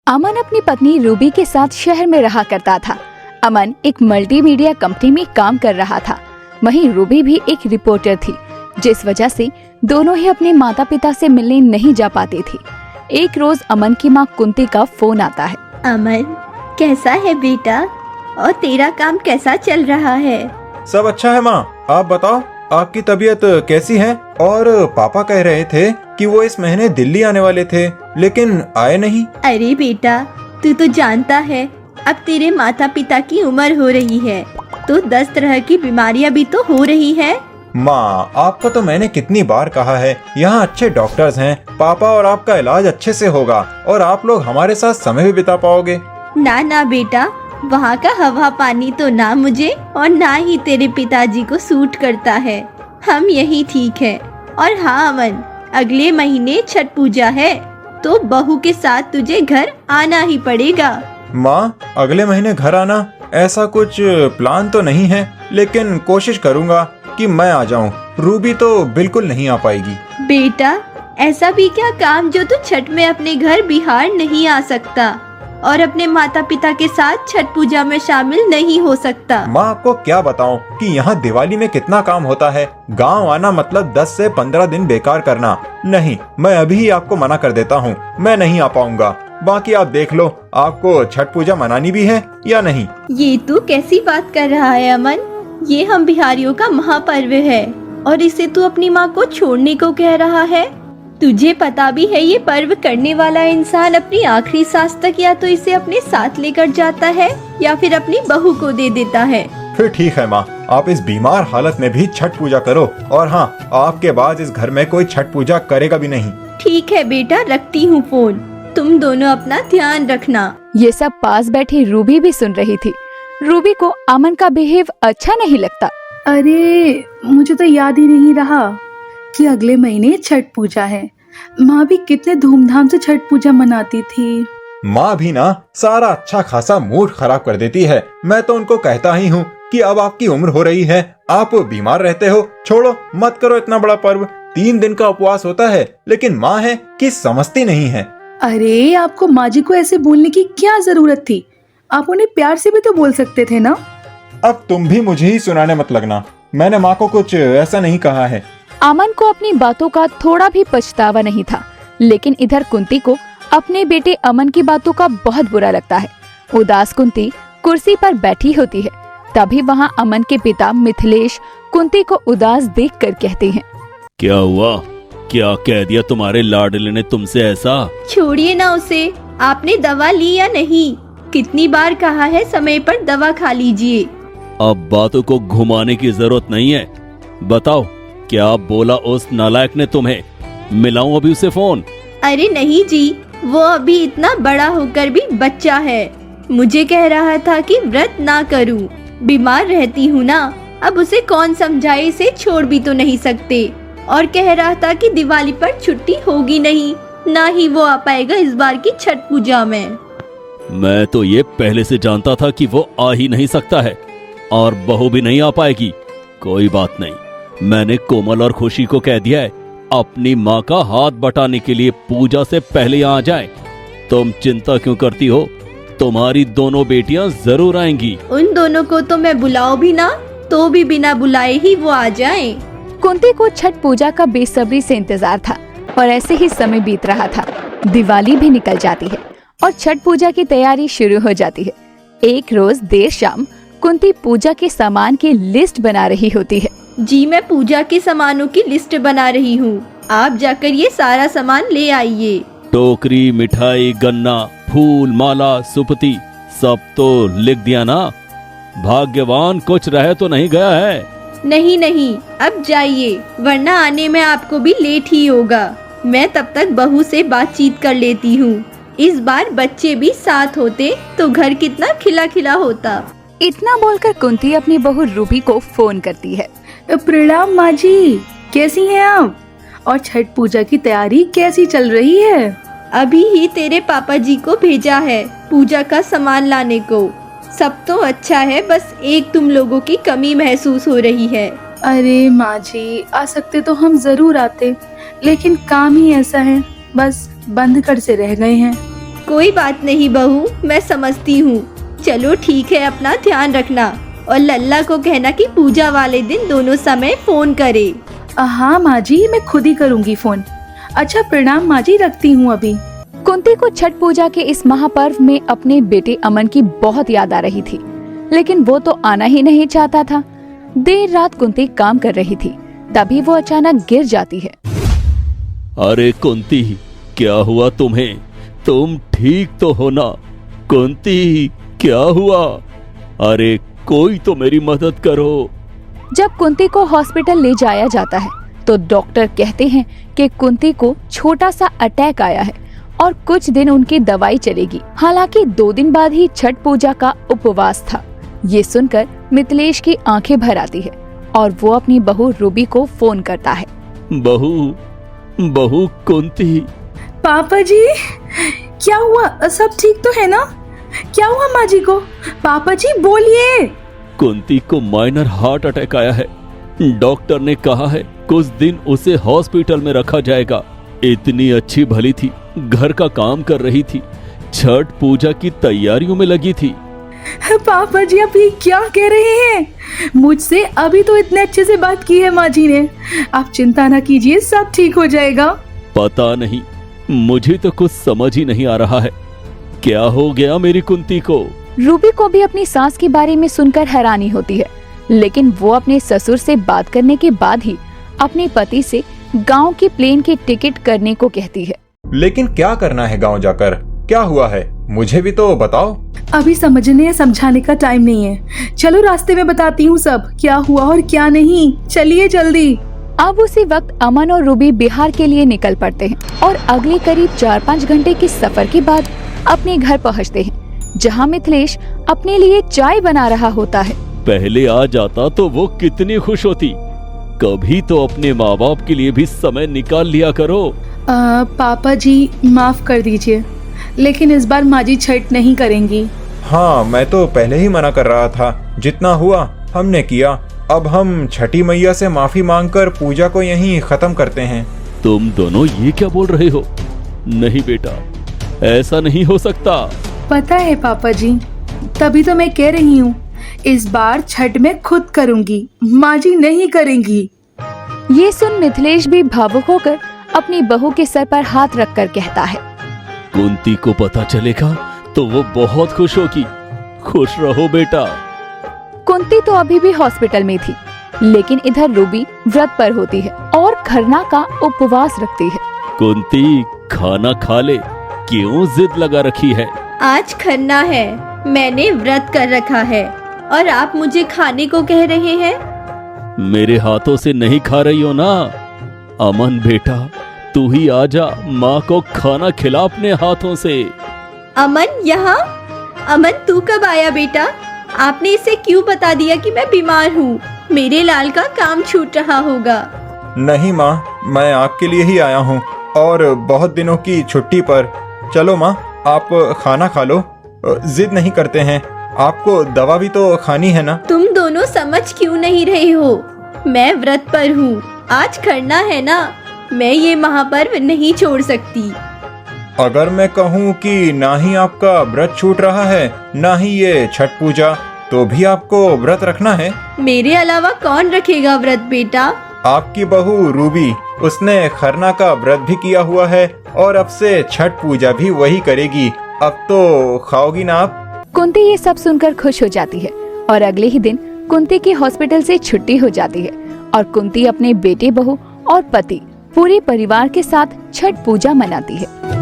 अमन अपनी पत्नी रूबी के साथ शहर में रहा करता था। अमन एक मल्टीमीडिया कंपनी में काम कर रहा था। वहीं रूबी भी एक रिपोर्टर थी, जिस वजह से दोनों ही अपने माता पिता से मिलने नहीं जा पाती थी। एक रोज अमन की माँ कुंती का फोन आता है। अमन, कैसा है बेटा? और तेरा काम कैसा चल रहा है? सब अच्छा है माँ, आप बताओ आपकी तबीयत कैसी है? और पापा कह रहे थे कि वो इस महीने दिल्ली आने वाले थे, लेकिन आए नहीं। अरे बेटा, तू तो जानता है अब तेरे माता पिता की उम्र हो रही है, तो 10 तरह की बीमारियां भी तो हो रही है। माँ, आपको तो मैंने कितनी बार कहा है, यहाँ अच्छे डॉक्टर्स हैं, पापा और आपका इलाज अच्छे से होगा और आप लोग हमारे साथ समय भी बिता पाओगे। ना ना बेटा, वहाँ का हवा पानी तो ना मुझे और ना ही तेरे पिताजी को सूट करता है। हम यही ठीक है। और हाँ अमन, अगले महीने छठ पूजा है, तो बहू के साथ तुझे घर आना ही पड़ेगा। माँ, अगले महीने घर आना, ऐसा कुछ प्लान तो नहीं है, लेकिन कोशिश करूँगा कि मैं आ जाऊँ। रूबी तो बिल्कुल नहीं आ पाएगी। बेटा, ऐसा भी क्या काम जो तू छठ में अपने घर बिहार नहीं आ सकता और अपने माता पिता के साथ छठ पूजा में शामिल नहीं हो सकता? माँ, आपको क्या बताऊँ कि यहाँ दिवाली में कितना काम होता है। गांव आना मतलब 10 से 15 दिन बेकार करना। नहीं, मैं अभी ही आपको मना कर देता हूँ, मैं नहीं आ पाऊंगा। बाकी आप देख लो, आपको छठ पूजा मनानी भी है या नहीं। ये तू कैसी बात कर रहा है अमन? ये हम बिहारियों का महापर्व है और इसे तू अपनी माँ को छोड़ने को कह रहा है? तुझे पता भी है ये पर्व करने वाला इंसान अपनी आखिरी सांस तक या तो इसे अपने साथ लेकर जाता है या फिर अपनी बहू को दे देता है। फिर ठीक है माँ, आप इस बीमार हालत में भी छठ पूजा करो। और हाँ, आपके बाद इस घर में कोई छठ पूजा करेगा भी नहीं। ठीक है बेटा, रखती हूँ फोन। तुम दोनों अपना ध्यान रखना। ये सब पास बैठी रूबी भी सुन रही थी। रूबी को अमन का बिहेव अच्छा नहीं लगता। अरे, मुझे तो याद ही नहीं रहा कि अगले महीने छठ पूजा है। माँ भी कितने धूमधाम से छठ पूजा मनाती थी। माँ भी ना सारा अच्छा खासा मूड खराब कर देती है। मैं तो उनको कहता ही हूँ कि अब आपकी उम्र हो रही है, आप बीमार रहते हो, छोड़ो मत करो इतना बड़ा पर्व। 3 दिन का उपवास होता है, लेकिन माँ है कि समझती नहीं है। अरे, आपको माँ जी को ऐसे बोलने की क्या जरूरत थी? आप उन्हें प्यार से भी तो बोल सकते थे ना। अब तुम भी मुझे ही सुनाने मत लगना, मैंने माँ को कुछ ऐसा नहीं कहा है। अमन को अपनी बातों का थोड़ा भी पछतावा नहीं था, लेकिन इधर कुंती को अपने बेटे अमन की बातों का बहुत बुरा लगता है। उदास कुंती कुर्सी पर बैठी होती है, तभी वहाँ अमन के पिता मिथिलेश कुंती को उदास देखकर कहते हैं, क्या हुआ? क्या कह दिया तुम्हारे लाडले ने तुमसे ऐसा? छोड़िए ना उसे। आपने दवा ली या नहीं? कितनी बार कहा है समय पर दवा खा लीजिए। अब बातों को घुमाने की जरूरत नहीं है। बताओ, क्या बोला उस नालायक ने तुम्हें? मिलाऊं अभी उसे फोन? अरे नहीं जी, वो अभी इतना बड़ा होकर भी बच्चा है। मुझे कह रहा था कि व्रत ना करूं, बीमार रहती हूँ ना। अब उसे कौन समझाए, इसे छोड़ भी तो नहीं सकते। और कह रहा था कि दिवाली पर छुट्टी होगी नहीं, ना ही वो आ पाएगा इस बार की छठ पूजा में। मैं तो ये पहले से जानता था कि वो आ ही नहीं सकता है और बहू भी नहीं आ पाएगी। कोई बात नहीं, मैंने कोमल और खुशी को कह दिया है अपनी माँ का हाथ बटाने के लिए पूजा से पहले आ जाए। तुम चिंता क्यों करती हो? तुम्हारी दोनों बेटियां जरूर आएंगी। उन दोनों को तो मैं बुलाऊं भी ना, तो भी बिना बुलाए ही वो आ जाएं। कुंती को छठ पूजा का बेसब्री से इंतजार था और ऐसे ही समय बीत रहा था। दिवाली भी निकल जाती है और छठ पूजा की तैयारी शुरू हो जाती है। एक रोज देर शाम कुंती पूजा के सामान की लिस्ट बना रही होती है। जी, मैं पूजा के सामानों की लिस्ट बना रही हूँ, आप जाकर ये सारा सामान ले आइए। टोकरी, मिठाई, गन्ना, फूल, माला, सुपती सब तो लिख दिया ना? भाग्यवान, कुछ रह तो नहीं गया है? नहीं नहीं, अब जाइए, वरना आने में आपको भी लेट ही होगा। मैं तब तक बहू से बातचीत कर लेती हूँ। इस बार बच्चे भी साथ होते तो घर कितना खिला खिला होता। इतना बोलकर कुंती अपनी बहू रूबी को फोन करती है। प्रणाम माँ जी, कैसी हैं आप? और छठ पूजा की तैयारी कैसी चल रही है? अभी ही तेरे पापा जी को भेजा है पूजा का सामान लाने को। सब तो अच्छा है, बस एक तुम लोगों की कमी महसूस हो रही है। अरे माँ जी, आ सकते तो हम जरूर आते, लेकिन काम ही ऐसा है, बस बंद कर से रह गए हैं। कोई बात नहीं बहू, मैं समझती हूँ। चलो ठीक है, अपना ध्यान रखना और लल्ला को कहना कि पूजा वाले दिन दोनों समय फोन करे। हाँ माँ जी, मैं खुद ही करूँगी फोन। अच्छा प्रणाम माँ जी, रखती हूँ अभी। कुंती को छठ पूजा के इस महापर्व में अपने बेटे अमन की बहुत याद आ रही थी, लेकिन वो तो आना ही नहीं चाहता था। देर रात कुंती काम कर रही थी, तभी वो अचानक गिर जाती है। अरे कुंती, क्या हुआ तुम्हें? तुम ठीक तो हो ना? कुंती, क्या हुआ? अरे कोई तो मेरी मदद करो। जब कुंती को हॉस्पिटल ले जाया जाता है तो डॉक्टर कहते हैं कि कुंती को छोटा सा अटैक आया है और कुछ दिन उनकी दवाई चलेगी। हालांकि 2 दिन बाद ही छठ पूजा का उपवास था। ये सुनकर मिथिलेश की आंखें भर आती है और वो अपनी बहू रूबी को फोन करता है। बहू कुंती। पापा जी, क्या हुआ? सब ठीक तो है ना? क्या हुआ माँ जी को? पापा जी बोलिए। कुंती को माइनर हार्ट अटैक आया है। डॉक्टर ने कहा है कुछ दिन उसे हॉस्पिटल में रखा जाएगा। इतनी अच्छी भली थी, घर का काम कर रही थी, छठ पूजा की तैयारियों में लगी थी। पापा जी आप ये क्या कह रहे हैं? मुझसे अभी तो इतने अच्छे से बात की है माँ जी ने। आप चिंता ना कीजिए, सब ठीक हो जाएगा। पता नहीं, मुझे तो कुछ समझ ही नहीं आ रहा है। क्या हो गया मेरी कुंती को? रूबी को भी अपनी सास के बारे में सुनकर हैरानी होती है, लेकिन वो अपने ससुर से बात करने के बाद ही अपने पति से गांव की प्लेन की टिकट करने को कहती है। लेकिन क्या करना है गांव जाकर? क्या हुआ है, मुझे भी तो बताओ। अभी समझने या समझाने का टाइम नहीं है। चलो रास्ते में बताती हूँ सब, क्या हुआ और क्या नहीं। चलिए जल्दी। अब उसी वक्त अमन और रूबी बिहार के लिए निकल पड़ते हैं और अगले करीब 4-5 घंटे के सफर के बाद अपने घर पहुँचते हैं, जहाँ मिथिलेश अपने लिए चाय बना रहा होता है। पहले आ जाता तो वो कितनी खुश होती। कभी तो अपने माँ बाप के लिए भी समय निकाल लिया करो। पापा जी माफ कर दीजिए, लेकिन इस बार माँ जी छठ नहीं करेंगी। हाँ, मैं तो पहले ही मना कर रहा था। जितना हुआ हमने किया। अब हम छठी मैया से माफी मांगकर पूजा को यहीं खत्म करते हैं। तुम दोनों ये क्या बोल रहे हो? नहीं बेटा, ऐसा नहीं हो सकता। पता है पापा जी, तभी तो मैं कह रही हूँ इस बार छठ में खुद करूँगी, माँ जी नहीं करेंगी। ये सुन मिथिलेश भी भावुक होकर अपनी बहू के सर पर हाथ रखकर कहता है। कुंती को पता चलेगा तो वो बहुत खुश होगी। खुश रहो बेटा। कुंती तो अभी भी हॉस्पिटल में थी, लेकिन इधर रूबी व्रत पर होती है और खरना का उपवास रखती है। कुंती, खाना खा ले, क्यों जिद लगा रखी है? आज खरना है, मैंने व्रत कर रखा है और आप मुझे खाने को कह रहे हैं? मेरे हाथों से नहीं खा रही हो ना? अमन बेटा, तू ही आजा, माँ को खाना खिला अपने हाथों से। अमन यहाँ? अमन तू कब आया बेटा? आपने इसे क्यों बता दिया कि मैं बीमार हूँ? मेरे लाल का काम छूट रहा होगा। नहीं माँ, मैं आपके लिए ही आया हूँ और बहुत दिनों की छुट्टी पर। चलो माँ, आप खाना खा लो। जिद नहीं करते हैं, आपको दवा भी तो खानी है ना। तुम दोनों समझ क्यों नहीं रहे हो? मैं व्रत पर हूँ, आज खरना है ना, मैं ये महापर्व नहीं छोड़ सकती। अगर मैं कहूँ कि ना ही आपका व्रत छूट रहा है, ना ही ये छठ पूजा, तो भी आपको व्रत रखना है? मेरे अलावा कौन रखेगा व्रत बेटा? आपकी बहू रूबी, उसने खरना का व्रत भी किया हुआ है और अब से छठ पूजा भी वही करेगी। अब तो खाओगी ना आप? कुंती ये सब सुनकर खुश हो जाती है और अगले ही दिन कुंती की हॉस्पिटल से छुट्टी हो जाती है और कुंती अपने बेटे, बहू और पति पूरे परिवार के साथ छठ पूजा मनाती है।